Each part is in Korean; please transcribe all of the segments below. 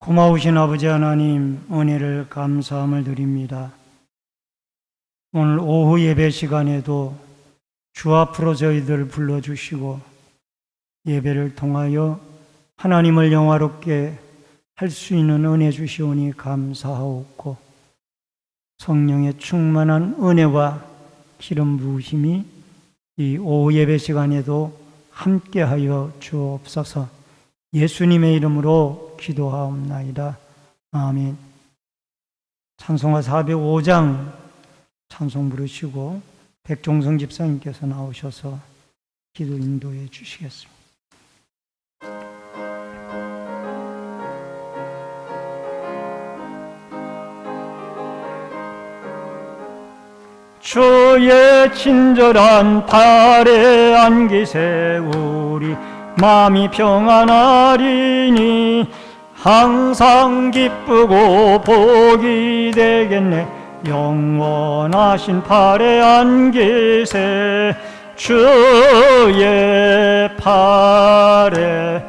고마우신 아버지 하나님, 은혜를 감사함을 드립니다. 오늘 오후 예배 시간에도 주 앞으로 저희들 불러주시고 예배를 통하여 하나님을 영화롭게 할 수 있는 은혜 주시오니 감사하옵고, 성령의 충만한 은혜와 기름 부으심이 이 오후 예배 시간에도 함께하여 주옵소서. 예수님의 이름으로 기도하옵나이다. 아멘. 찬송가 405장 찬송 부르시고 백종성 집사님께서 나오셔서 기도 인도해 주시겠습니다. 주의 친절한 발에 안기세 우리 마음이 평안하리니 항상 기쁘고 복이 되겠네. 영원하신 팔에 안기세 주의 팔에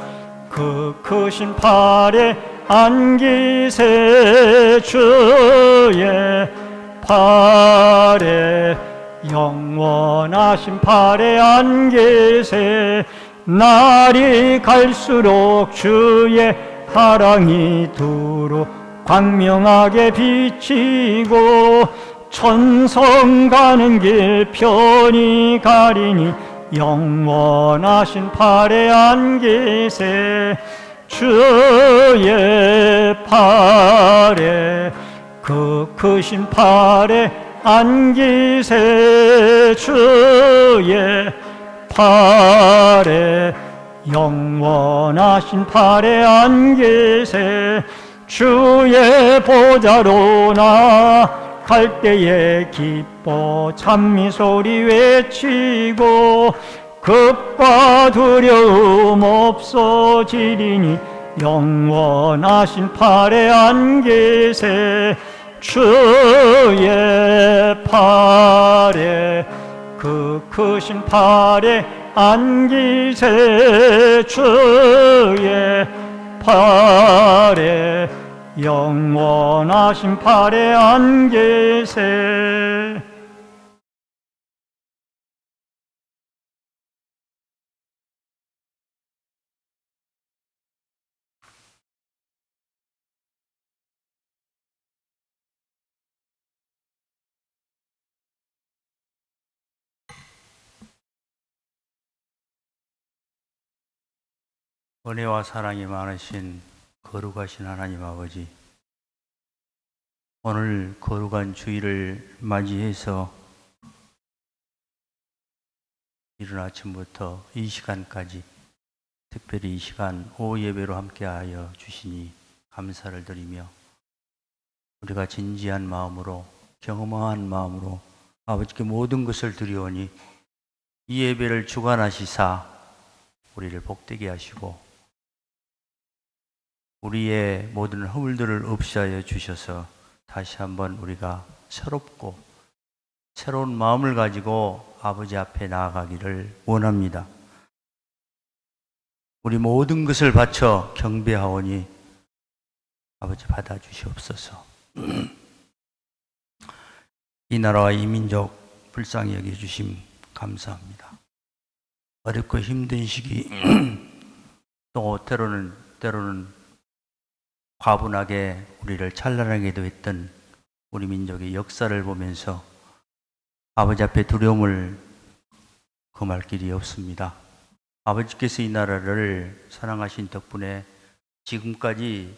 그 크신 팔에 안기세 주의 팔에 영원하신 팔에 안기세. 날이 갈수록 주의 사랑이 두루 광명하게 비치고 천성 가는 길 편히 가리니 영원하신 팔에 안기세 주의 팔에 그 크신 팔에 안기세 주의 팔에 영원하신 팔에 안기세. 주의 보좌로 나갈 때에 기뻐 찬미소리 외치고 급과 두려움 없어지리니 영원하신 팔에 안기세 주의 팔에 그 크신 팔에 안기세 주의 팔에 영원하신 팔에 안기세. 은혜와 사랑이 많으신 거룩하신 하나님 아버지, 오늘 거룩한 주일을 맞이해서 이른 아침부터 이 시간까지 특별히 이 시간 오후 예배로 함께하여 주시니 감사를 드리며, 우리가 진지한 마음으로 경험한 마음으로 아버지께 모든 것을 드리오니 이 예배를 주관하시사 우리를 복되게 하시고 우리의 모든 허물들을 없이하여 주셔서 다시 한번 우리가 새롭고 새로운 마음을 가지고 아버지 앞에 나아가기를 원합니다. 우리 모든 것을 바쳐 경배하오니 아버지 받아주시옵소서. 이 나라와 이 민족 불쌍히 여겨주심 감사합니다. 어렵고 힘든 시기 또 때로는 과분하게 우리를 찬란하게도 했던 우리 민족의 역사를 보면서 아버지 앞에 두려움을 금할 길이 없습니다. 아버지께서 이 나라를 사랑하신 덕분에 지금까지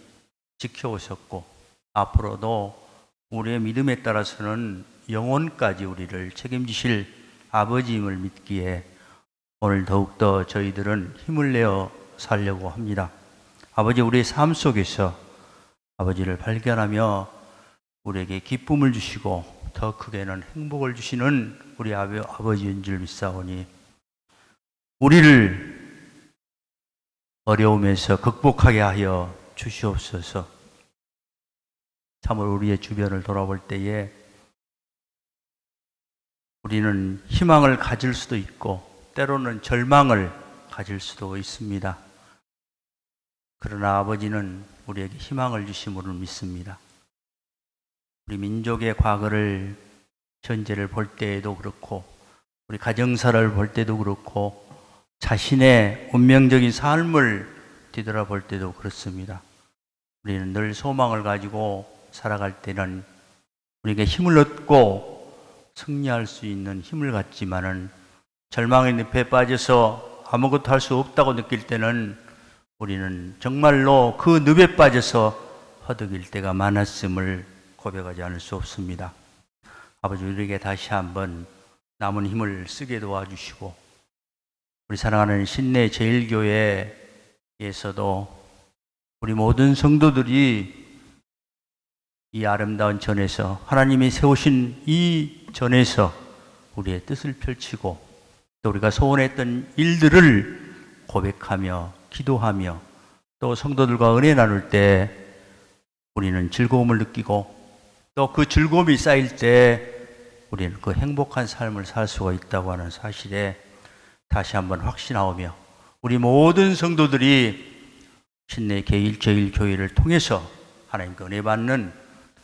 지켜오셨고 앞으로도 우리의 믿음에 따라서는 영원까지 우리를 책임지실 아버지임을 믿기에 오늘 더욱더 저희들은 힘을 내어 살려고 합니다. 아버지, 우리의 삶 속에서 아버지를 발견하며 우리에게 기쁨을 주시고 더 크게는 행복을 주시는 우리 아버지인 줄 믿사오니 우리를 어려움에서 극복하게 하여 주시옵소서. 참으로 우리의 주변을 돌아볼 때에 우리는 희망을 가질 수도 있고 때로는 절망을 가질 수도 있습니다. 그러나 아버지는 우리에게 희망을 주심으로 믿습니다. 우리 민족의 과거를, 현재를 볼 때에도 그렇고, 우리 가정사를 볼 때도 그렇고, 자신의 운명적인 삶을 뒤돌아볼 때도 그렇습니다. 우리는 늘 소망을 가지고 살아갈 때는 우리에게 힘을 얻고 승리할 수 있는 힘을 갖지만은, 절망의 늪에 빠져서 아무것도 할 수 없다고 느낄 때는 우리는 정말로 그 늪에 빠져서 허덕일 때가 많았음을 고백하지 않을 수 없습니다. 아버지, 우리에게 다시 한번 남은 힘을 쓰게 도와주시고, 우리 사랑하는 신내 제일교회에서도 우리 모든 성도들이 이 아름다운 전에서, 하나님이 세우신 이 전에서 우리의 뜻을 펼치고, 또 우리가 소원했던 일들을 고백하며 기도하며 또 성도들과 은혜 나눌 때 우리는 즐거움을 느끼고, 또 그 즐거움이 쌓일 때 우리는 그 행복한 삶을 살 수가 있다고 하는 사실에 다시 한번 확신하오며, 우리 모든 성도들이 신내 제일교회를 통해서 하나님께 은혜 받는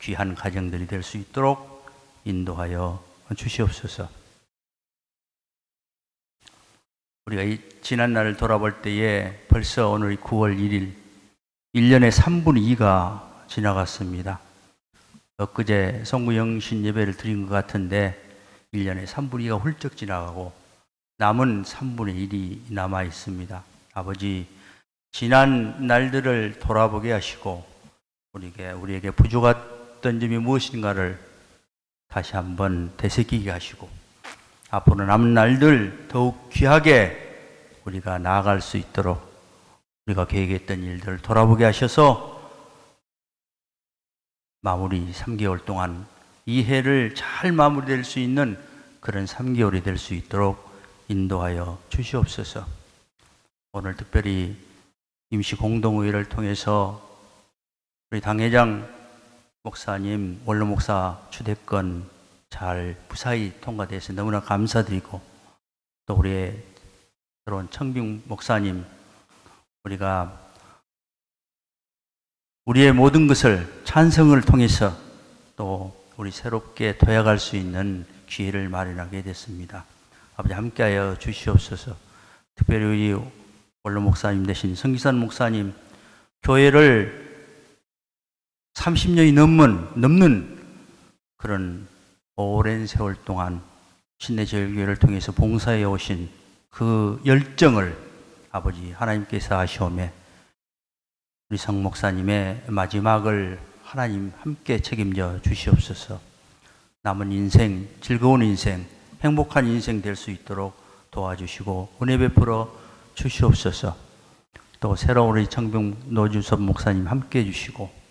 귀한 가정들이 될 수 있도록 인도하여 주시옵소서. 우리가 이 지난 날을 돌아볼 때에 벌써 오늘이 9월 1일, 1년의 3분의 2가 지나갔습니다. 엊그제 성구영신 예배를 드린 것 같은데 1년의 3분의 2가 훌쩍 지나가고 남은 3분의 1이 남아 있습니다. 아버지, 지난 날들을 돌아보게 하시고 우리에게 부족했던 점이 무엇인가를 다시 한번 되새기게 하시고, 앞으로 남은 날들 더욱 귀하게 우리가 나아갈 수 있도록 우리가 계획했던 일들을 돌아보게 하셔서 마무리 3개월 동안 이 해를 잘 마무리될 수 있는 그런 3개월이 될 수 있도록 인도하여 주시옵소서. 오늘 특별히 임시 공동의회를 통해서 우리 당회장 목사님, 원로 목사 추대권 잘 무사히 통과돼서 너무나 감사드리고, 또 우리의 새로운 청빙 목사님, 우리가 우리의 모든 것을 찬성을 통해서 또 우리 새롭게 도약할 수 있는 기회를 마련하게 됐습니다. 아버지, 함께하여 주시옵소서. 특별히 우리 원로 목사님 되신 성기산 목사님, 교회를 30년이 넘는 그런 오랜 세월 동안 신내 제일교회를 통해서 봉사해 오신 그 열정을 아버지 하나님께서 아시오매 우리 성 목사님의 마지막을 하나님 함께 책임져 주시옵소서. 남은 인생, 즐거운 인생, 행복한 인생 될 수 있도록 도와주시고 은혜 베풀어 주시옵소서. 또 새로운 우리 청병 노주섭 목사님 함께 해주시고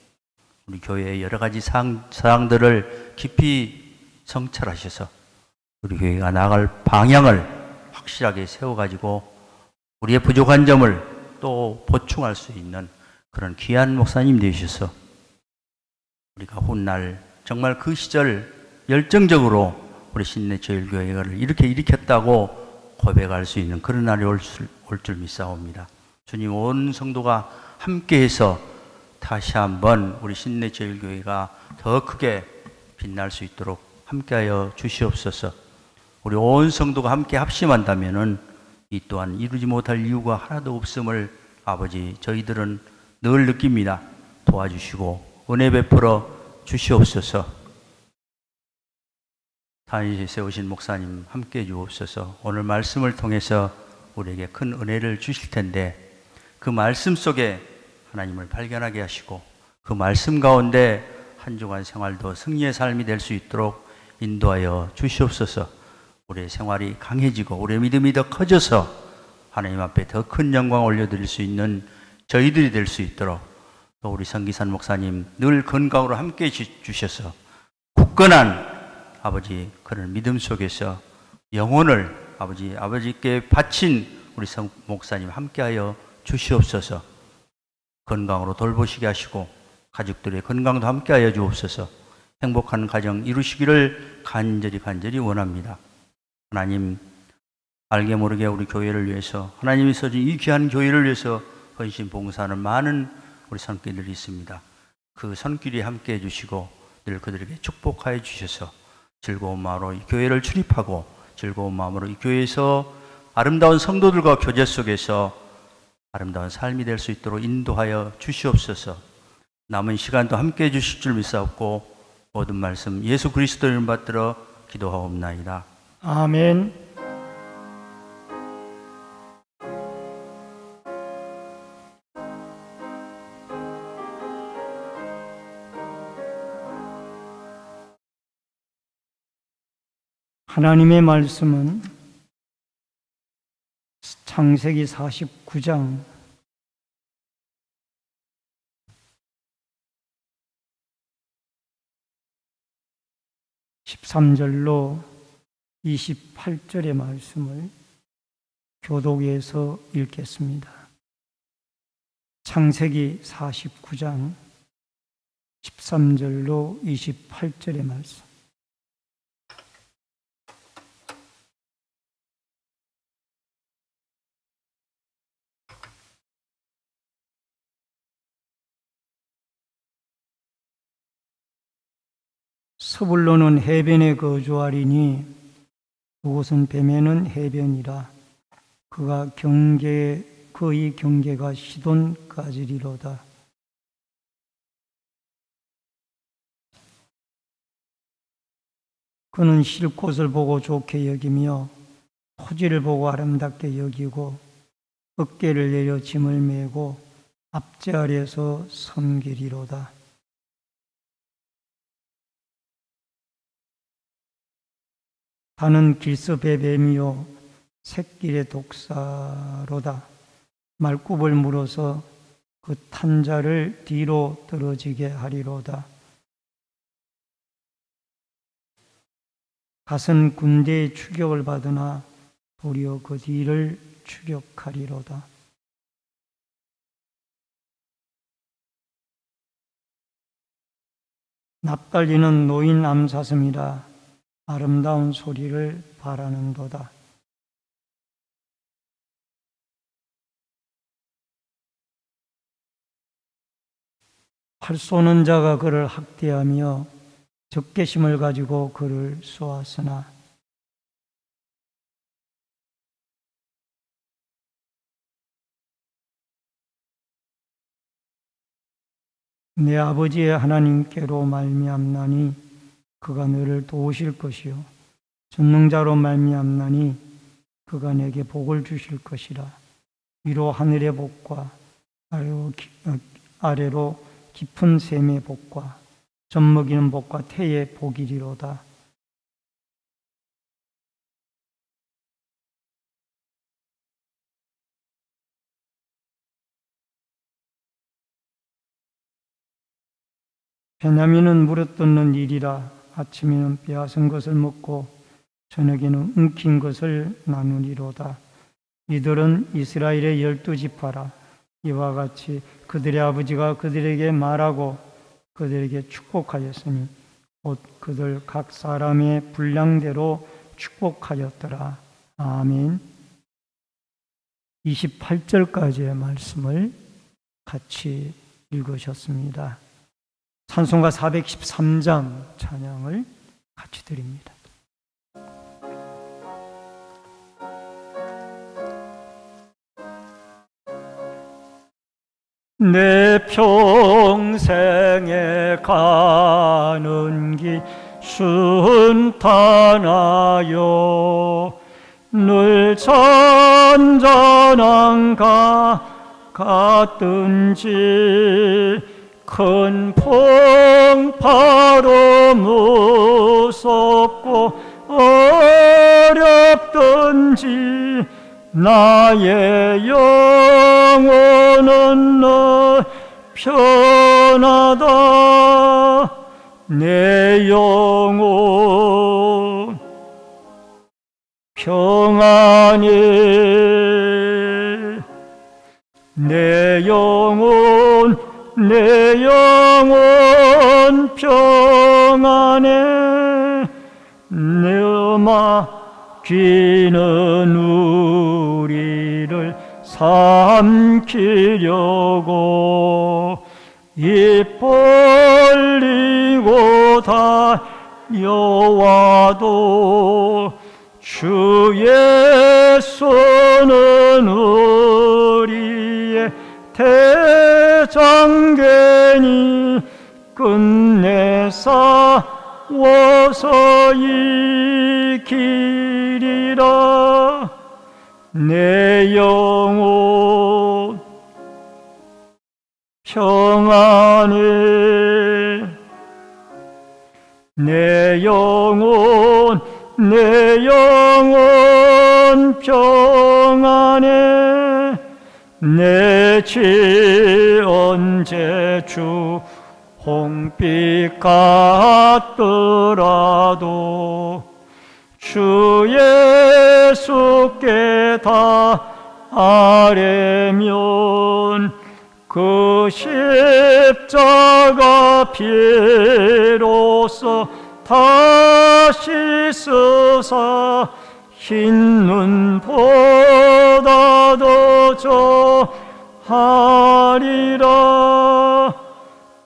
우리 교회의 여러 가지 사항들을 깊이 성찰하셔서 우리 교회가 나아갈 방향을 확실하게 세워가지고 우리의 부족한 점을 또 보충할 수 있는 그런 귀한 목사님 되셔서 우리가 훗날 정말 그 시절 열정적으로 우리 신내 제일교회를 이렇게 일으켰다고 고백할 수 있는 그런 날이 올 줄 믿사옵니다. 주님, 온 성도가 함께해서 다시 한번 우리 신내 제일교회가 더 크게 빛날 수 있도록 함께하여 주시옵소서. 우리 온 성도가 함께 합심한다면은 이 또한 이루지 못할 이유가 하나도 없음을 아버지 저희들은 늘 느낍니다. 도와주시고 은혜 베풀어 주시옵소서. 단위에 세우신 목사님 함께 해 주옵소서. 오늘 말씀을 통해서 우리에게 큰 은혜를 주실 텐데 그 말씀 속에 하나님을 발견하게 하시고 그 말씀 가운데 한 주간 생활도 승리의 삶이 될 수 있도록 인도하여 주시옵소서. 우리의 생활이 강해지고 우리의 믿음이 더 커져서 하나님 앞에 더 큰 영광을 올려드릴 수 있는 저희들이 될 수 있도록 또 우리 성기산 목사님 늘 건강으로 함께 해주셔서 굳건한 아버지 그런 믿음 속에서 영혼을 아버지께 바친 우리 성 목사님 함께하여 주시옵소서. 건강으로 돌보시게 하시고 가족들의 건강도 함께하여 주옵소서. 행복한 가정 이루시기를 간절히 원합니다. 하나님, 알게 모르게 우리 교회를 위해서 하나님이 써준 이 귀한 교회를 위해서 헌신 봉사하는 많은 우리 손길들이 있습니다. 그 손길이 함께 해주시고 늘 그들에게 축복하여 주셔서 즐거운 마음으로 이 교회를 출입하고 즐거운 마음으로 이 교회에서 아름다운 성도들과 교제 속에서 아름다운 삶이 될 수 있도록 인도하여 주시옵소서. 남은 시간도 함께 해주실 줄 믿사옵고 모든 말씀 예수 그리스도 이름 받들어 기도하옵나이다. 아멘. 하나님의 말씀은 창세기 49장 13절로 28절의 말씀을 교독에서 읽겠습니다. 창세기 49장 13절로 28절의 말씀. 서불로는 해변에 거주하리니 그곳은 뱀에는 해변이라. 그의 경계가 시돈까지리로다. 그는 쉴 곳을 보고 좋게 여기며 토지를 보고 아름답게 여기고 어깨를 내려 짐을 메고 앞제 아래에서 섬기리로다. 다는 길섭의 뱀이요 샛길의 독사로다. 말굽을 물어서 그 탄 자를 뒤로 떨어지게 하리로다. 갓은 군대의 추격을 받으나 도리어 그 뒤를 추격하리로다. 납달리는 노인 암사슴이라 아름다운 소리를 바라는도다. 활 쏘는 자가 그를 학대하며 적개심을 가지고 그를 쏘았으나 내 아버지의 하나님께로 말미암나니 그가 너를 도우실 것이요 전능자로 말미암나니 그가 내게 복을 주실 것이라. 위로 하늘의 복과 아래로 깊은 샘의 복과 젖먹이는 복과 태의 복이리로다. 베냐민은 물어뜯는 일이라. 아침에는 빼앗은 것을 먹고 저녁에는 움킨 것을 나누리로다. 이들은 이스라엘의 12지파라. 이와 같이 그들의 아버지가 그들에게 말하고 그들에게 축복하였으니 곧 그들 각 사람의 분량대로 축복하였더라. 아멘. 28절까지의 말씀을 같이 읽으셨습니다. 찬송가 413장 찬양을 같이 드립니다. 내 평생에 가는 길 순탄하여 늘 잔잔한 같든지 큰 풍파로 무섭고 어렵든지 나의 영혼은 너 편하다. 내 영혼 평안해. 내 영혼 평안해. 내 맡기는 우리를 자식을 삼키려고 입 벌리고 다녀와도 주 예수는 우리의 대장견이 끝내 싸워서 이기리라. 내 영혼 평안해, 내 영혼 평안해. 내 지 언제 주 홍빛 같더라도 주 예수께 닿으려면 그 십자가 피로써 다시 쓰사 흰 눈보다 더 저하리라.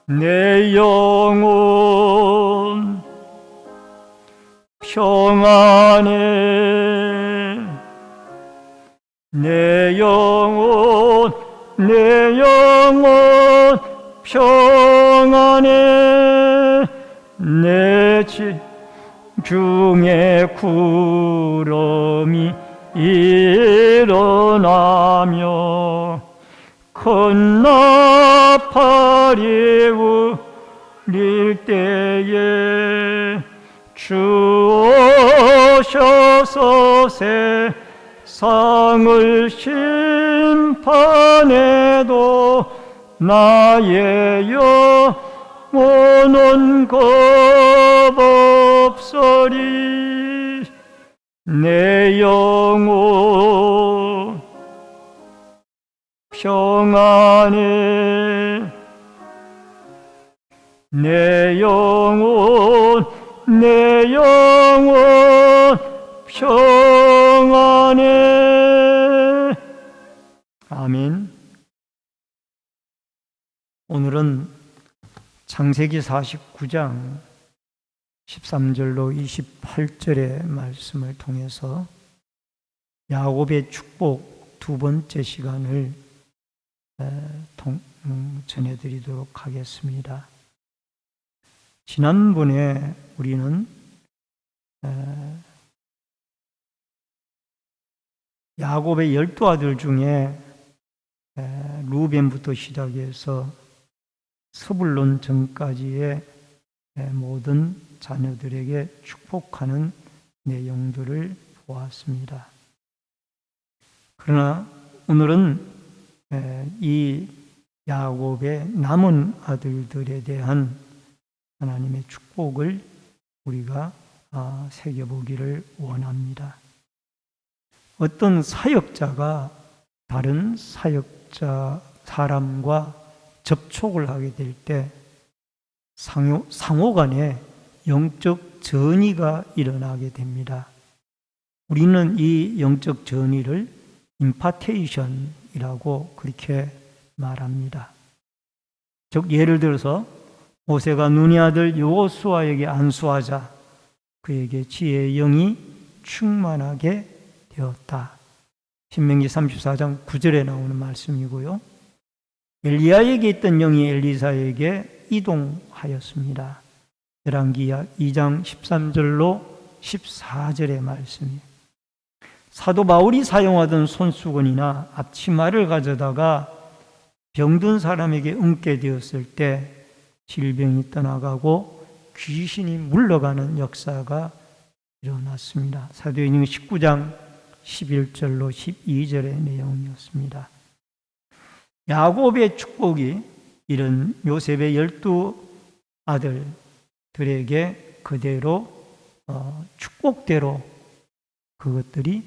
내 영혼 평안해, 내 영혼 평안해. 내 집 중에 구름이 일어나며 큰 나팔이 울릴 때에 주 오셔서 세상을 심판해도 나의 영혼은 겁없으리. 내 영혼 평안해, 내 영혼 평안해. 아멘. 오늘은 창세기 49장 13절로 28절의 말씀을 통해서 야곱의 축복 두 번째 시간을 전해드리도록 하겠습니다. 지난번에 우리는 야곱의 12아들 중에 루벤부터 시작해서 스불론 전까지의 모든 자녀들에게 축복하는 내용들을 보았습니다. 그러나 오늘은 이 야곱의 남은 아들들에 대한 하나님의 축복을 우리가 새겨보기를 원합니다. 어떤 사역자가 다른 사역자 사람과 접촉을 하게 될 때 상호 간에 영적 전이가 일어나게 됩니다. 우리는 이 영적 전이를 임파테이션이라고 그렇게 말합니다. 즉 예를 들어서 모세가 눈의 아들 여호수아에게 안수하자 그에게 지혜의 영이 충만하게 되었다. 신명기 34장 9절에 나오는 말씀이고요. 엘리야에게 있던 영이 엘리사에게 이동하였습니다. 열왕기 2장 13절로 14절의 말씀이에요. 사도 바울이 사용하던 손수건이나 앞치마를 가져다가 병든 사람에게 얹게 되었을 때 질병이 떠나가고 귀신이 물러가는 역사가 일어났습니다. 사도행전 19장 11절로 12절의 내용이었습니다. 야곱의 축복이 이런 요셉의 12아들들에게 그대로 축복대로 그것들이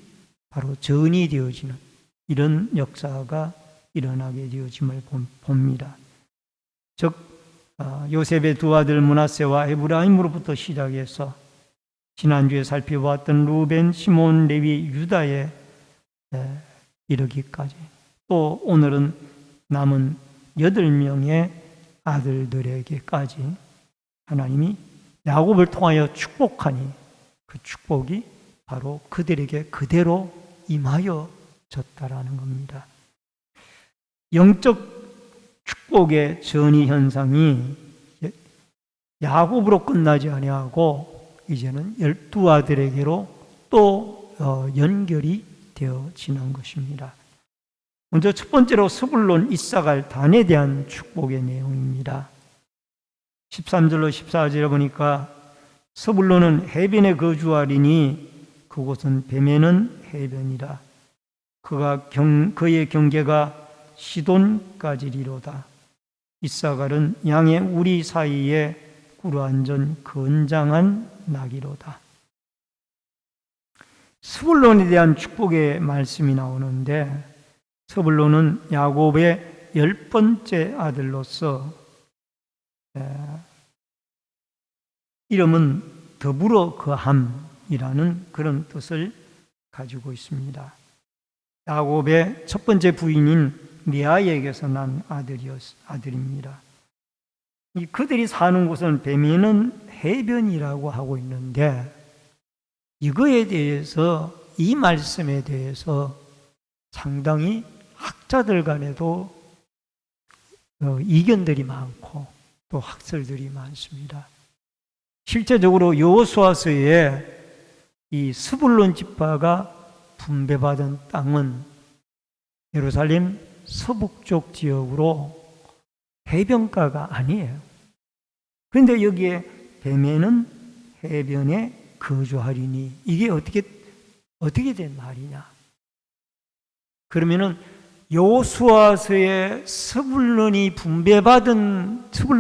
바로 전이 되어지는 이런 역사가 일어나게 되어짐을 봅니다. 즉 요셉의 두 아들 므낫세와 에브라임으로부터 시작해서 지난주에 살펴보았던 루벤, 시몬, 레위, 유다의 이르기까지, 또 오늘은 남은 8명의 아들들에게까지 하나님이 야곱을 통하여 축복하니 그 축복이 바로 그들에게 그대로 임하여졌다라는 겁니다. 영적 축복의 전이 현상이 야곱으로 끝나지 아니하고 이제는 12아들에게로 또 연결이 되어지는 것입니다. 먼저 첫 번째로 스불론, 이사갈, 단에 대한 축복의 내용입니다. 13절로 14절에 보니까 스불론은 해변에 거주하리니 그곳은 뱀에는 해변이라. 그의 경계가 시돈까지리로다. 이사갈은 양의 우리 사이에 꿇어앉은 건장한 나귀로다. 스불론에 대한 축복의 말씀이 나오는데, 스불론은 야곱의 10번째 아들로서 이름은 더불어 거함이라는 그런 뜻을 가지고 있습니다. 야곱의 첫 번째 부인인 리아에게서 난 아들입니다. 그들이 사는 곳은 뱀에는 해변이라고 하고 있는데, 이거에 대해서, 이 말씀에 대해서 상당히 학자들 간에도 이견들이 많고 또 학설들이 많습니다. 실제적으로 여호수아서에 이 스불론 지파가 분배받은 땅은 예루살렘 서북쪽 지역으로 해변가가 아니에요. 그런데 여기에 뱀에는 해변에 거주하리니, 이게 어떻게 된 말이냐? 그러면은 여호수아서에 스불론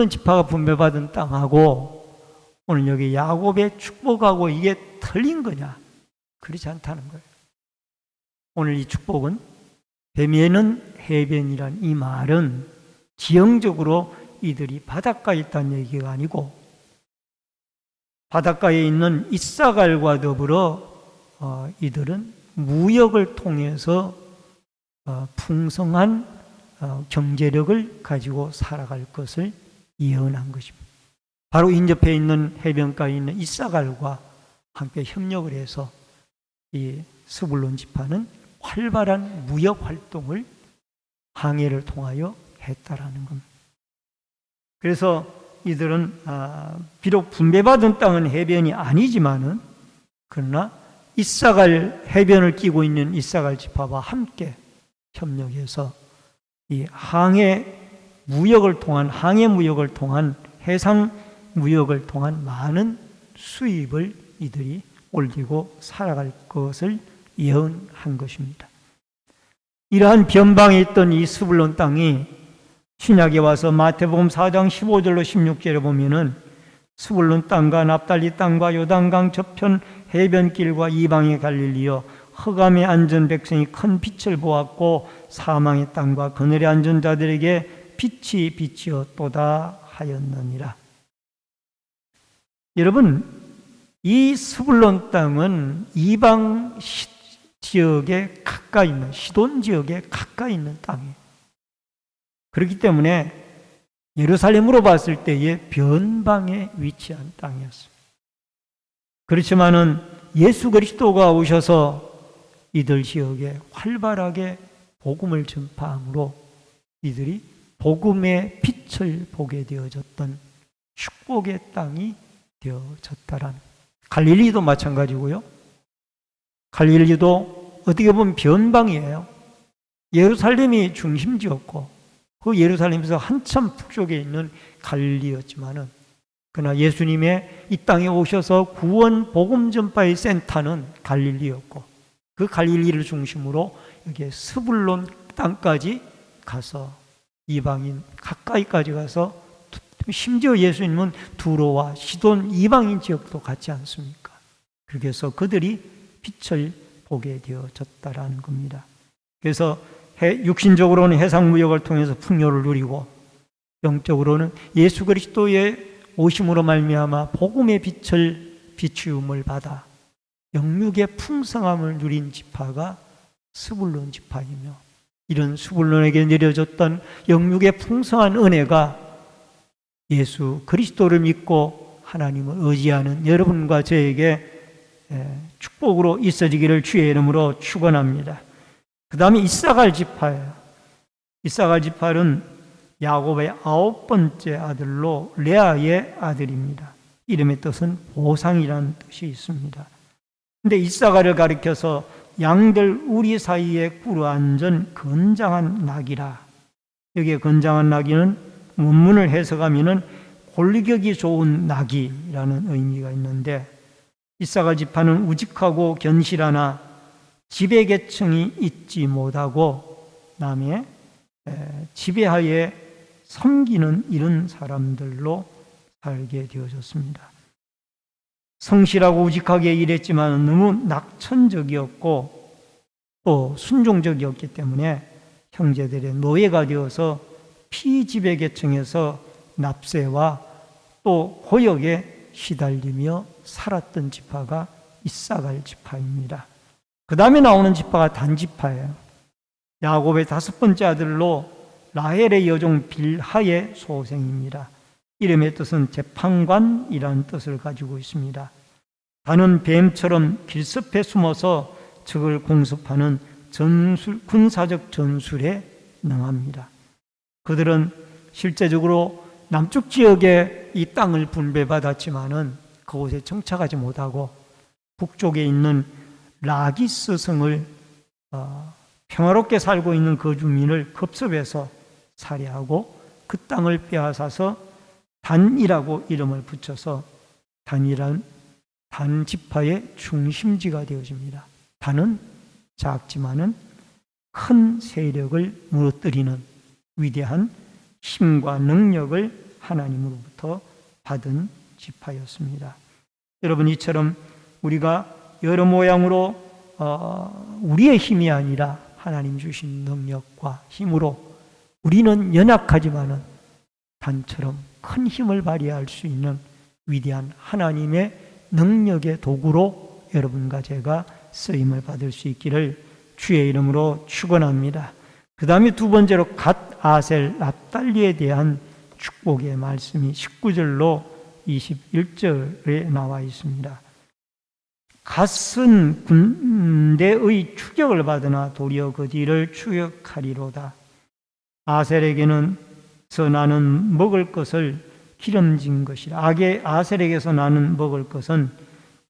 지파가 분배받은 땅하고 오늘 여기 야곱의 축복하고 이게 틀린 거냐? 그렇지 않다는 거예요. 오늘 이 축복은 뱀에는 해변이란 이 말은 지형적으로 이들이 바닷가에 있다는 얘기가 아니고, 바닷가에 있는 이사갈과 더불어 이들은 무역을 통해서 풍성한 경제력을 가지고 살아갈 것을 예언한 것입니다. 바로 인접해 있는 해변가에 있는 이사갈과 함께 협력을 해서 이 스불론 지파는 활발한 무역 활동을 항해를 통하여 했다라는 겁니다. 그래서 이들은 비록 분배받은 땅은 해변이 아니지만은, 그러나 이사갈 해변을 끼고 있는 이사갈 지파와 함께 협력해서 이 항해 무역을 통한 해상 무역을 통한 많은 수입을 이들이 올리고 살아갈 것을 예언한 것입니다. 이러한 변방에 있던 이 스불론 땅이 신약에 와서 마태복음 4장 15절로 16절에 보면은 스불론 땅과 납달리 땅과 요단강 저편 해변길과 이방의 갈릴리여, 흑암에 앉은 백성이 큰 빛을 보았고 사망의 땅과 그늘에 앉은 자들에게 빛이 비치었도다 하였느니라. 여러분, 이 스불론 땅은 이방 지역에 가까이 있는, 시돈 지역에 가까이 있는 땅이에요. 그렇기 때문에 예루살렘으로 봤을 때의 변방에 위치한 땅이었습니다. 그렇지만은 예수 그리스도가 오셔서 이들 지역에 활발하게 복음을 전파함으로 이들이 복음의 빛을 보게 되어졌던 축복의 땅이 되어졌다라는. 갈릴리도 마찬가지고요. 갈릴리도 어떻게 보면 변방이에요. 예루살렘이 중심지였고 그 예루살렘에서 한참 북쪽에 있는 갈릴리였지만은, 그러나 예수님의 이 땅에 오셔서 구원 복음 전파의 센터는 갈릴리였고, 그 갈릴리를 중심으로 여기에 스불론 땅까지 가서 이방인 가까이까지 가서, 심지어 예수님은 두로와 시돈 이방인 지역도 같지 않습니까? 그렇게 해서 그들이 빛을 보게 되어졌다라는 겁니다. 그래서 육신적으로는 해상무역을 통해서 풍요를 누리고, 영적으로는 예수 그리스도의 오심으로 말미암아 복음의 빛을 비추음을 받아 영육의 풍성함을 누린 지파가 스불론 지파이며, 이런 스불론에게 내려졌던 영육의 풍성한 은혜가 예수 그리스도를 믿고 하나님을 의지하는 여러분과 저에게 축복으로 있어지기를 주의 이름으로 축원합니다. 그 다음에 이사갈 지파예요. 이사갈 지파는 야곱의 9번째 아들로 레아의 아들입니다. 이름의 뜻은 보상이라는 뜻이 있습니다. 근데 이사갈을 가리켜서 양들 우리 사이에 꿇어앉은 건장한 낙이라. 여기에 건장한 낙이는 원문을 해석하면은 골격이 좋은 낙이라는 의미가 있는데, 이사갈 지파는 우직하고 견실하나 지배계층이 있지 못하고 남의 지배하에 섬기는 이런 사람들로 살게 되어졌습니다. 성실하고 우직하게 일했지만 너무 낙천적이었고 또 순종적이었기 때문에 형제들의 노예가 되어서 피지배계층에서 납세와 또 고역에 시달리며 살았던 지파가 이사갈 지파입니다. 그 다음에 나오는 지파가 단 지파예요. 야곱의 5번째 아들로 라헬의 여종 빌하의 소생입니다. 이름의 뜻은 재판관이라는 뜻을 가지고 있습니다. 단은 뱀처럼 길섭에 숨어서 적을 공습하는 군사적 전술에 능합니다. 그들은 실제적으로 남쪽 지역에 이 땅을 분배받았지만은 그곳에 정착하지 못하고 북쪽에 있는 라기스 성을 평화롭게 살고 있는 그 주민을 급습해서 살해하고 그 땅을 빼앗아서 단이라고 이름을 붙여서 단이란 단 지파의 중심지가 되어집니다. 단은 작지만은 큰 세력을 무너뜨리는 위대한 힘과 능력을 하나님으로부터 받은 지파였습니다. 여러분, 이처럼 우리가 여러 모양으로 우리의 힘이 아니라 하나님 주신 능력과 힘으로 우리는 연약하지만은 단처럼 큰 힘을 발휘할 수 있는 위대한 하나님의 능력의 도구로 여러분과 제가 쓰임을 받을 수 있기를 주의 이름으로 축원합니다. 그 다음에 두 번째로 갓, 아셀, 납달리에 대한 축복의 말씀이 19절로 21절에 나와 있습니다. 갓은 군대의 추격을 받으나 도리어 그 뒤를 추격하리로다. 아셀에게는 나는 먹을 것을 기름진 것이라. 아셀에게서 나는 먹을 것은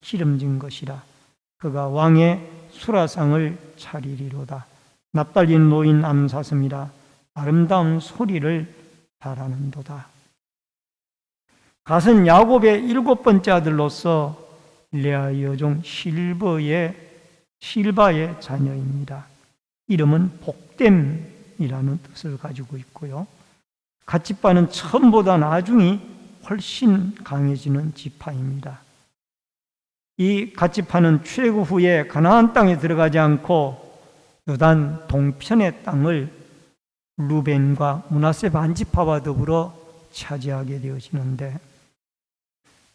기름진 것이라. 그가 왕의 수라상을 차리리로다. 납달린 노인 암사슴이라. 아름다운 소리를 바라는도다. 갓은 야곱의 7번째 아들로서 레아 여종 실바의 자녀입니다. 이름은 복됨이라는 뜻을 가지고 있고요. 갓 지파는 처음보다 나중이 훨씬 강해지는 지파입니다. 이 갓 지파는 출애굽 후에 가나안 땅에 들어가지 않고 요단 동편의 땅을 루벤과 므낫세 반지파와 더불어 차지하게 되어지는데,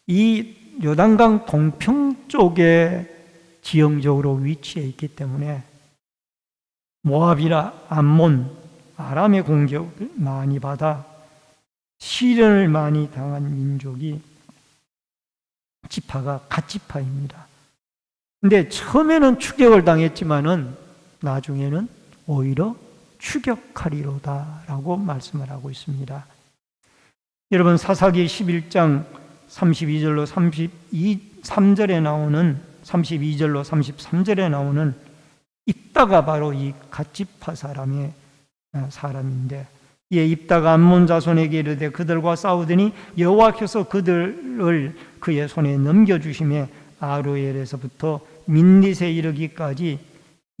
이 요단강 동편 쪽에 지형적으로 위치해 있기 때문에 모압이나 암몬, 아람의 공격을 많이 받아 시련을 많이 당한 민족이 지파가 갓 지파입니다. 근데 처음에는 추격을 당했지만은 나중에는 오히려 추격하리로다라고 말씀을 하고 있습니다. 여러분, 사사기 11장 32절로 33절에 나오는 32절로 33절에 나오는 입다가 바로 이 갓 지파 사람인데, 이에 입다가 암몬 자손에게 이르되 그들과 싸우더니 여호와께서 그들을 그의 손에 넘겨주심에 아로엘에서부터 민릿에 이르기까지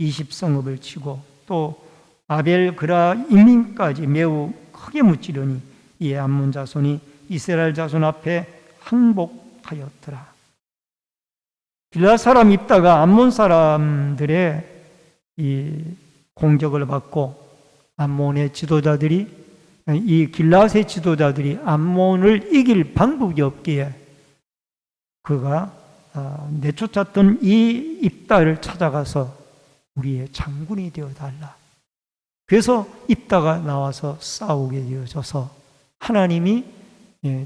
20성읍을 치고 또 아벨 그라임까지 매우 크게 무찌르니 이에 암몬 자손이 이스라엘 자손 앞에 항복하였더라. 길앗 사람 입다가 암몬 사람들의 이 공격을 받고 암몬의 지도자들이, 이 길앗의 지도자들이 암몬을 이길 방법이 없기에 그가 내쫓았던 이 입다를 찾아가서 우리의 장군이 되어달라. 그래서 입다가 나와서 싸우게 되어져서 하나님이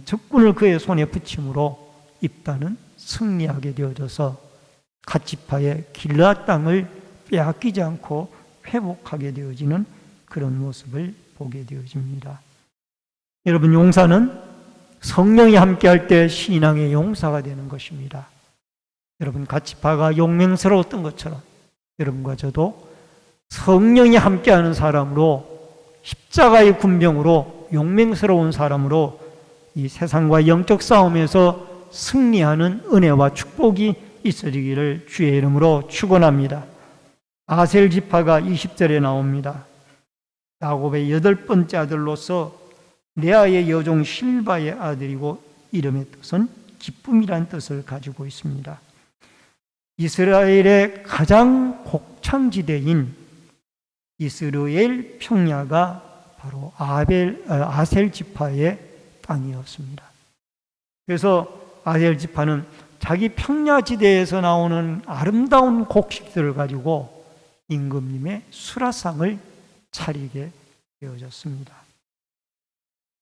적군을 그의 손에 붙임으로 입다는 승리하게 되어져서 갓지파의 길르앗 땅을 빼앗기지 않고 회복하게 되어지는 그런 모습을 보게 되어집니다. 여러분, 용사는 성령이 함께할 때 신앙의 용사가 되는 것입니다. 여러분, 갓지파가 용맹스러웠던 것처럼 여러분과 저도 성령이 함께하는 사람으로, 십자가의 군병으로, 용맹스러운 사람으로 이 세상과 영적 싸움에서 승리하는 은혜와 축복이 있어지기를 주의 이름으로 축원합니다. 아셀 지파가 20절에 나옵니다. 야곱의 8번째 아들로서 레아의 여종 실바의 아들이고 이름의 뜻은 기쁨이란 뜻을 가지고 있습니다. 이스라엘의 가장 곡창지대인 이스라엘 평야가 바로 아셀 지파의 땅이었습니다. 그래서 아셀 지파는 자기 평야지대에서 나오는 아름다운 곡식들을 가지고 임금님의 수라상을 차리게 되어졌습니다.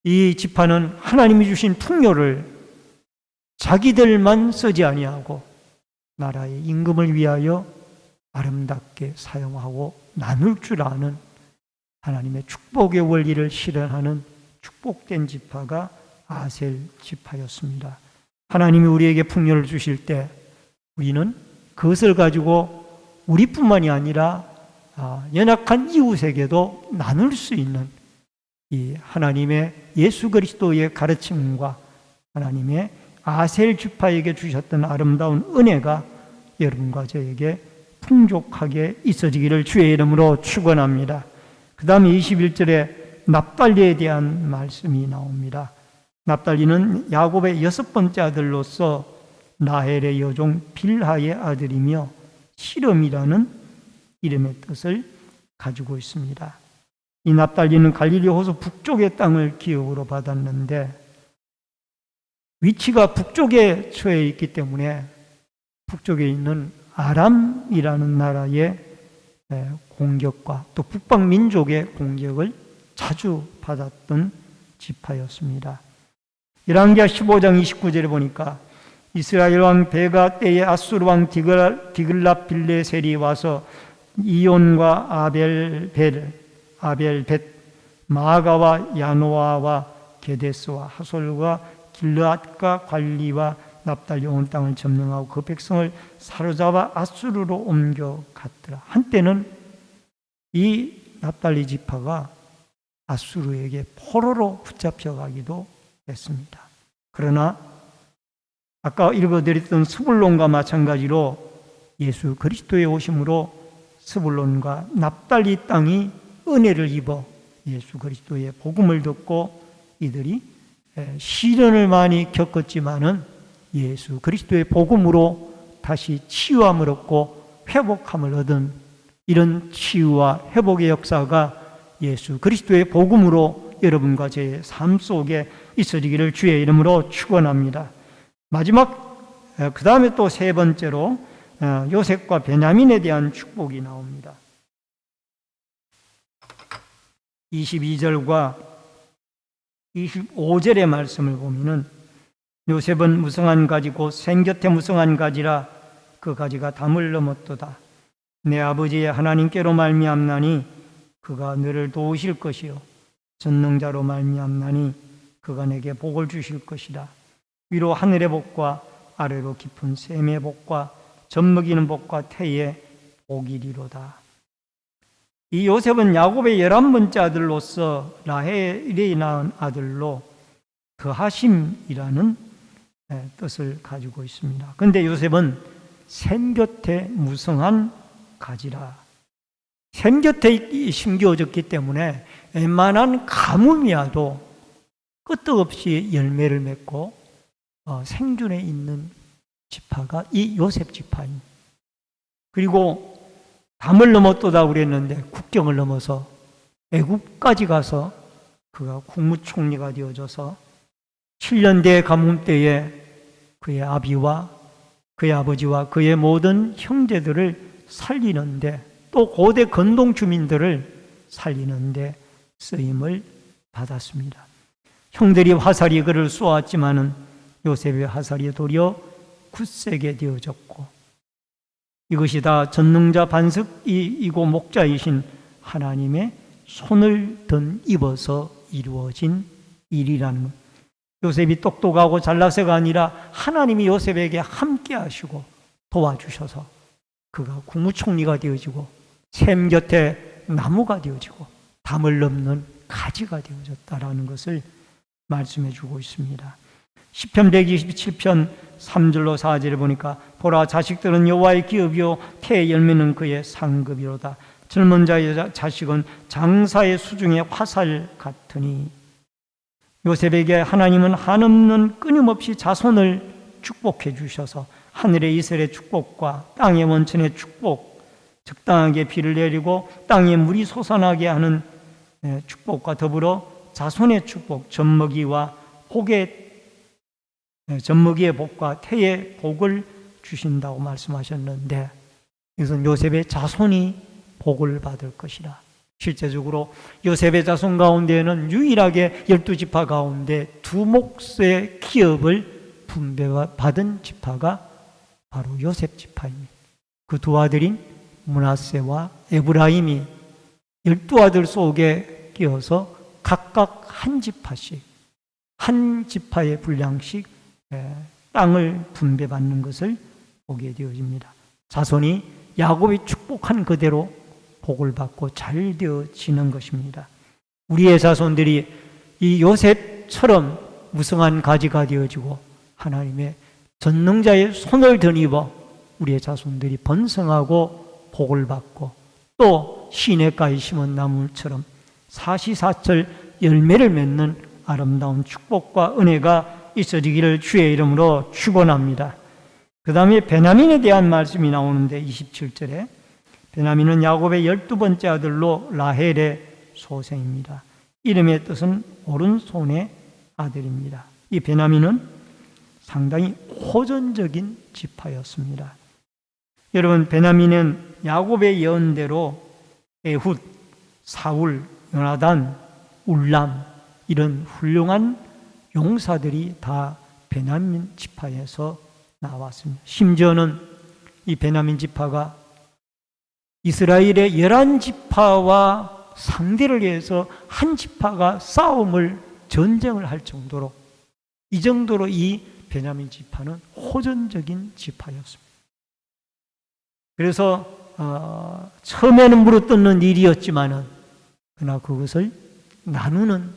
이 지파는 하나님이 주신 풍요를 자기들만 쓰지 아니하고 나라의 임금을 위하여 아름답게 사용하고 나눌 줄 아는 하나님의 축복의 원리를 실현하는 축복된 지파가 아셀 지파였습니다. 하나님이 우리에게 풍요를 주실 때 우리는 그것을 가지고 우리뿐만이 아니라 연약한 이웃에게도 나눌 수 있는 이 하나님의 예수 그리스도의 가르침과 하나님의 아셀 지파에게 주셨던 아름다운 은혜가 여러분과 저에게 풍족하게 있어지기를 주의 이름으로 축원합니다. 그 다음에 21절에 납달리에 대한 말씀이 나옵니다. 납달리는 야곱의 6번째 아들로서 라헬의 여종 빌하의 아들이며 시름이라는 이름의 뜻을 가지고 있습니다. 이 납달리는 갈릴리 호수 북쪽의 땅을 기업으로 받았는데 위치가 북쪽에 처해 있기 때문에 북쪽에 있는 아람이라는 나라의 공격과 또 북방 민족의 공격을 자주 받았던 지파였습니다. 열왕기하 15장 29절에 보니까 이스라엘 왕 베가 때에 아수르 왕 디글랏빌레셀이 와서 이온과 아벨벳 마아가와 야노아와 게데스와 하솔과 길르앗과 관리와 납달리 온 땅을 점령하고 그 백성을 사로잡아 아수르로 옮겨갔더라. 한때는 이 납달리 지파가 아수르에게 포로로 붙잡혀가기도 했습니다. 그러나 아까 읽어드렸던 스불론과 마찬가지로 예수 그리스도의 오심으로 스불론과 납달리 땅이 은혜를 입어 예수 그리스도의 복음을 듣고 이들이 시련을 많이 겪었지만은 예수 그리스도의 복음으로 다시 치유함을 얻고 회복함을 얻은 이런 치유와 회복의 역사가 예수 그리스도의 복음으로 여러분과 제 삶 속에 있어지기를 주의 이름으로 축원합니다. 마지막 그 다음에 또 세 번째로 요셉과 베냐민에 대한 축복이 나옵니다. 22절과 25절의 말씀을 보면은 요셉은 무성한 가지 곧 생곁에 무성한 가지라 그 가지가 담을 넘었도다. 내 아버지의 하나님께로 말미암나니 그가 너를 도우실 것이요 전능자로 말미암나니 그가 내게 복을 주실 것이다. 위로 하늘의 복과 아래로 깊은 샘의 복과 젖먹이는 복과 태의 복이리로다. 이 요셉은 야곱의 11번째 아들로서 라헬이 낳은 아들로 더하심이라는 뜻을 가지고 있습니다. 그런데 요셉은 샘 곁에 무성한 가지라. 샘 곁에 심겨졌기 때문에 웬만한 가뭄이 와도 끄떡없이 열매를 맺고 생존해 있는 지파가 이 요셉 지파입니다. 그리고 담을 넘었도다 그랬는데 국경을 넘어서 애국까지 가서 그가 국무총리가 되어져서 7년 대 가뭄 때에 그의 아비와 그의 아버지와 그의 모든 형제들을 살리는데 또 또 고대 건동 주민들을 살리는 데 쓰임을 받았습니다. 형들이 화살이 그를 쏘았지만은 요셉의 화살이 도리어 굳세게 되어졌고, 이것이 다 전능자 반석이고 목자이신 하나님의 손을 든 입어서 이루어진 일이라는 것. 요셉이 똑똑하고 잘나서가 아니라 하나님이 요셉에게 함께 하시고 도와주셔서 그가 국무총리가 되어지고 샘 곁에 나무가 되어지고 담을 넘는 가지가 되어졌다라는 것을 말씀해 주고 있습니다. 시편 127편 3절로 4절에 보니까 보라, 자식들은 여호와의 기업이요 태의 열매는 그의 상급이로다. 젊은 자의 자식은 장사의 수중의 화살 같으니. 요셉에게 하나님은 한없는 끊임없이 자손을 축복해 주셔서 하늘의 이슬의 축복과 땅의 원천의 축복, 적당하게 비를 내리고 땅에 물이 솟아나게 하는 축복과 더불어 자손의 축복, 젖먹이의 복과 태의 복을 주신다고 말씀하셨는데, 이것은 요셉의 자손이 복을 받을 것이라. 실제적으로 요셉의 자손 가운데에는 유일하게 12지파 가운데 두 몫의 기업을 분배받은 지파가 바로 요셉 지파입니다. 그 두 아들인 므낫세와 에브라임이 12아들 속에 끼어서 각각 한 지파씩, 한 지파의 분량씩 땅을 분배받는 것을 보게 되어집니다. 자손이 야곱이 축복한 그대로 복을 받고 잘 되어지는 것입니다. 우리의 자손들이 이 요셉처럼 무성한 가지가 되어지고 하나님의 전능자의 손을 드니버 우리의 자손들이 번성하고 복을 받고 또 시냇가에 심은 나무처럼 사시사철 열매를 맺는 아름다운 축복과 은혜가 있어지기를 주의 이름으로 축원합니다. 그 다음에 베냐민에 대한 말씀이 나오는데 27절에 베냐민은 야곱의 12번째 아들로 라헬의 소생입니다. 이름의 뜻은 오른손의 아들입니다. 이 베냐민은 상당히 호전적인 지파였습니다. 여러분, 베냐민은 야곱의 예언대로 에훗, 사울, 요나단, 울람 이런 훌륭한 용사들이 다 베냐민 지파에서 나왔습니다. 심지어는 이 베냐민 지파가 이스라엘의 11지파와 상대를 해서 한 지파가 전쟁을 할 정도로, 이 정도로 이 베냐민 지파는 호전적인 지파였습니다. 그래서 처음에는 물어뜯는 일이었지만은 그러나 그것을 나누는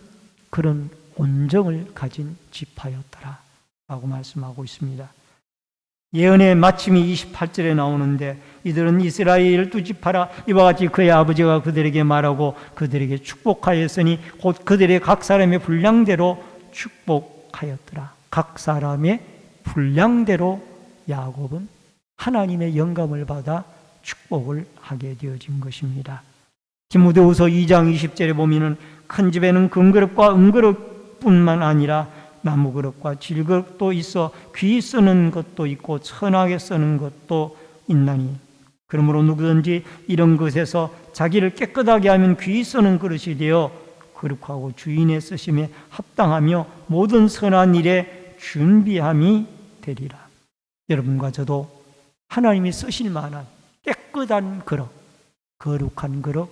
그런 온정을 가진 지파였더라라고 말씀하고 있습니다. 예언의 마침이 28절에 나오는데 이들은 이스라엘 12지파라 이와 같이 그의 아버지가 그들에게 말하고 그들에게 축복하였으니 곧 그들의 각 사람의 분량대로 축복하였더라. 각 사람의 분량대로 야곱은 하나님의 영감을 받아 축복을 하게 되어진 것입니다. 디모데후서 2장 20절에 보면은 큰 집에는 금그릇과 은그릇뿐만 아니라 나무그릇과 질그릇도 있어 귀 쓰는 것도 있고 천하게 쓰는 것도 있나니 그러므로 누구든지 이런 것에서 자기를 깨끗하게 하면 귀 쓰는 그릇이 되어 거룩하고 주인의 쓰심에 합당하며 모든 선한 일에 준비함이 되리라. 여러분과 저도 하나님이 쓰실 만한 깨끗한 그릇, 거룩한 그릇,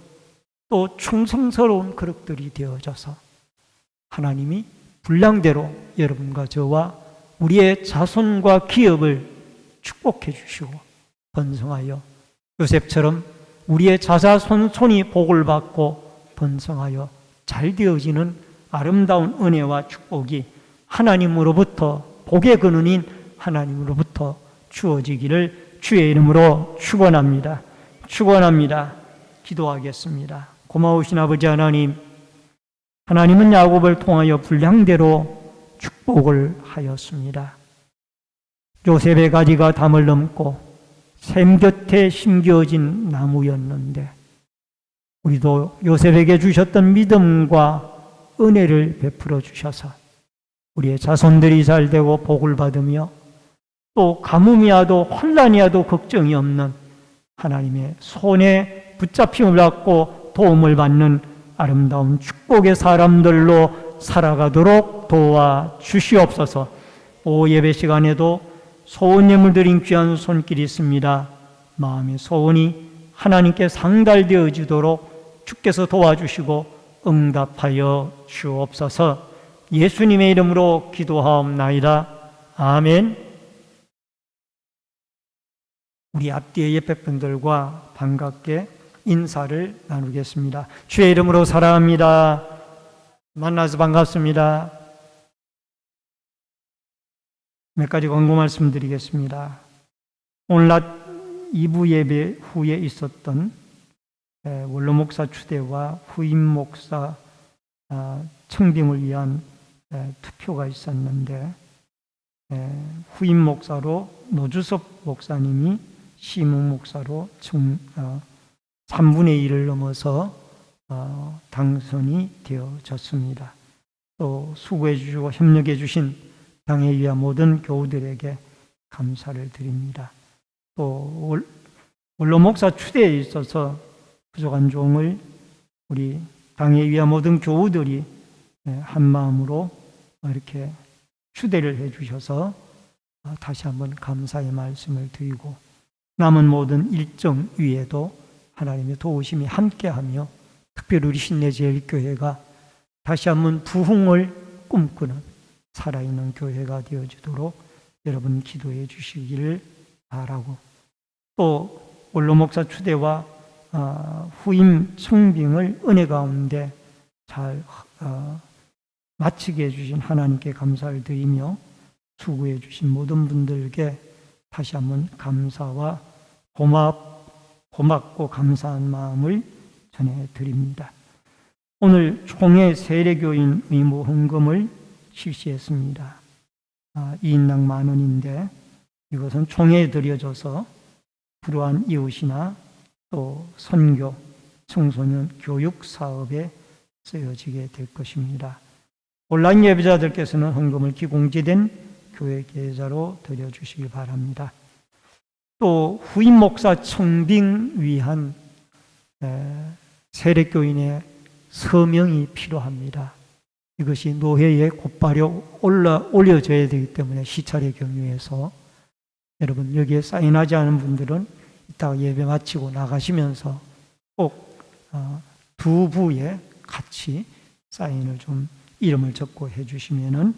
또 충성스러운 그릇들이 되어져서 하나님이 분량대로 여러분과 저와 우리의 자손과 기업을 축복해 주시고 번성하여 요셉처럼 우리의 자손이 복을 받고 번성하여 잘 되어지는 아름다운 은혜와 축복이 하나님으로부터, 복의 근원인 하나님으로부터 주어지기를 주의 이름으로 축원합니다. 축원합니다. 기도하겠습니다. 고마우신 아버지 하나님, 하나님은 야곱을 통하여 분량대로 축복을 하였습니다. 요셉의 가지가 담을 넘고 샘 곁에 심겨진 나무였는데 우리도 요셉에게 주셨던 믿음과 은혜를 베풀어 주셔서 우리의 자손들이 잘되고 복을 받으며 또 가뭄이 와도 혼란이 와도 걱정이 없는 하나님의 손에 붙잡힘을 받고 도움을 받는 아름다운 축복의 사람들로 살아가도록 도와주시옵소서. 오후 예배 시간에도 소원 예물 드린 귀한 손길이 있습니다. 마음의 소원이 하나님께 상달되어지도록 주께서 도와주시고 응답하여 주옵소서. 예수님의 이름으로 기도하옵나이다. 아멘. 우리 앞뒤의 예배분들과 반갑게 인사를 나누겠습니다. 주의 이름으로 사랑합니다. 만나서 반갑습니다. 몇 가지 광고 말씀드리겠습니다. 오늘 낮 2부 예배 후에 있었던 원로 목사 추대와 후임 목사 청빙을 위한 투표가 있었는데 후임 목사로 노주섭 목사님이 심우 목사로 3분의 1을 넘어서 당선이 되어졌습니다. 또 수고해 주시고 협력해 주신 당회 위와 모든 교우들에게 감사를 드립니다. 또 원로 목사 추대에 있어서 부족한 종을 우리 당회 위와 모든 교우들이 한 마음으로 이렇게 추대를 해 주셔서 다시 한번 감사의 말씀을 드리고 남은 모든 일정 위에도 하나님의 도우심이 함께하며 특별히 우리 신내제일교회가 다시 한번 부흥을 꿈꾸는 살아있는 교회가 되어지도록 여러분 기도해 주시기를 바라고, 또 원로 목사 추대와 후임 청빙을 은혜 가운데 잘 마치게 해주신 하나님께 감사를 드리며 수고해 주신 모든 분들께 다시 한번 감사와 고맙고 감사한 마음을 전해드립니다. 오늘 총회 세례교인 의무 헌금을 실시했습니다. 2인당 10,000원인데 이것은 총회에 드려져서 불우한 이웃이나 또 선교, 청소년 교육 사업에 쓰여지게 될 것입니다. 온라인 예배자들께서는 헌금을 기공지된 교회 계좌로 드려주시기 바랍니다. 또 후임 목사 청빙 위한 세례교인의 서명이 필요합니다. 이것이 노회에 곧바로 올려져야 되기 때문에 시찰의 경우에서 여러분 여기에 사인하지 않은 분들은 이따가 예배 마치고 나가시면서 꼭 두 부에 같이 사인을 좀 이름을 적고 해주시면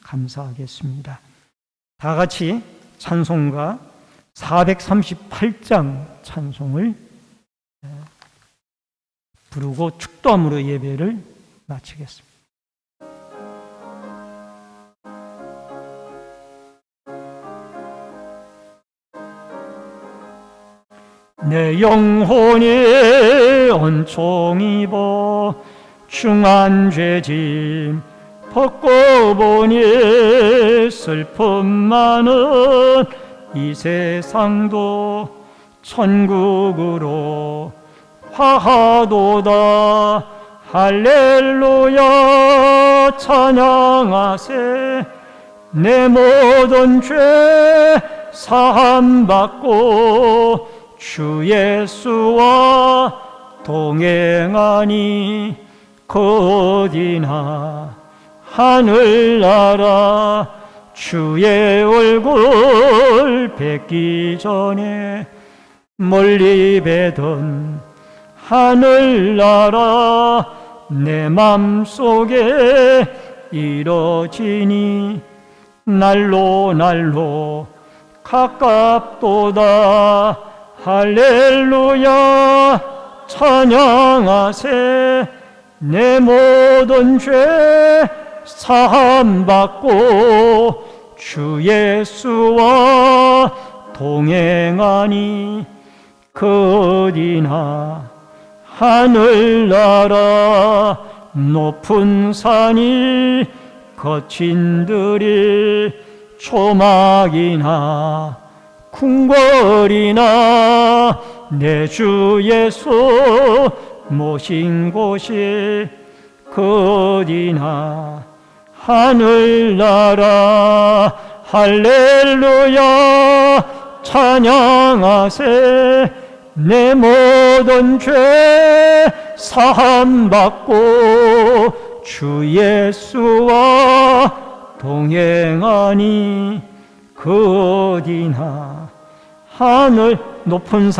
감사하겠습니다. 다 같이 찬송가 438장 찬송을 부르고 축도함으로 예배를 마치겠습니다. 내 영혼이 온총 입어 중한 죄짐 벗고 보니 슬픔 많은 이 세상도 천국으로 화하도다. 할렐루야 찬양하세. 내 모든 죄 사함받고 주 예수와 동행하니 어디나 하늘나라 주의 얼굴 뵙기 전에 멀리 뵈던 하늘나라 내 맘속에 이뤄지니 날로 가깝도다. 할렐루야 찬양하세. 내 모든 죄 사함받고 주 예수와 동행하니 어디나 하늘나라 높은 산이 거친 들이 초막이나 궁궐이나 내 주 예수 모신 곳이 어디나 하늘나라. 할렐루야 찬양하세. 내 모든 죄 사함받고 주 예수와 동행하니 그 어디나 하늘 높은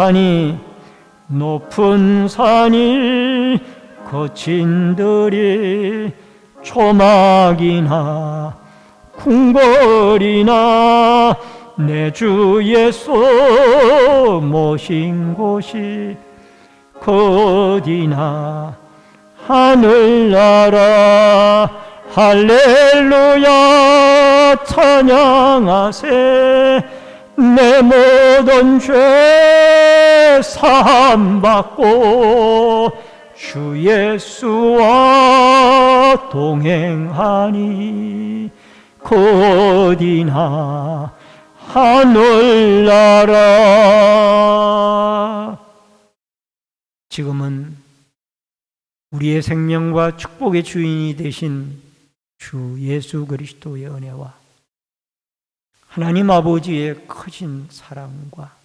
산이 거친 들이 초막이나 궁궐이나 내 주 예수 모신 곳이 어디나 하늘나라 할렐루야 찬양하세 내 모든 죄 사함받고 주 예수와 동행하니 어디나 하늘나라. 지금은 우리의 생명과 축복의 주인이 되신 주 예수 그리스도의 은혜와 하나님 아버지의 크신 사랑과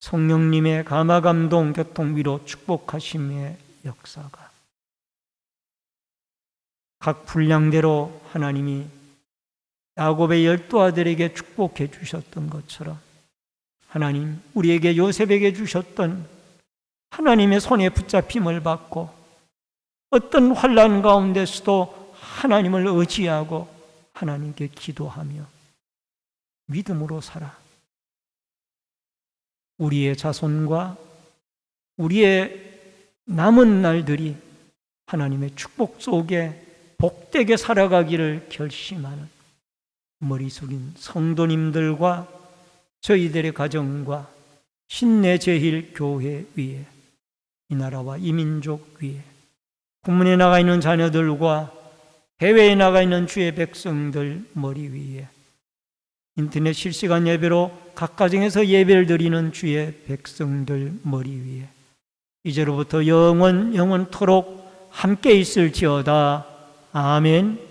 성령님의 감화감동 교통위로 축복하심의 역사가 각 분량대로 하나님이 야곱의 12 아들에게 축복해 주셨던 것처럼 하나님 우리에게 요셉에게 주셨던 하나님의 손에 붙잡힘을 받고 어떤 환난 가운데서도 하나님을 의지하고 하나님께 기도하며 믿음으로 살아 우리의 자손과 우리의 남은 날들이 하나님의 축복 속에 복되게 살아가기를 결심하는 머리 숙인 성도님들과 저희들의 가정과 신내 제일 교회 위에 이 나라와 이 민족 위에 국문에 나가 있는 자녀들과 해외에 나가 있는 주의 백성들 머리 위에 인터넷 실시간 예배로 각 가정에서 예배를 드리는 주의 백성들 머리 위에 이제로부터 영원토록 함께 있을지어다. 아멘.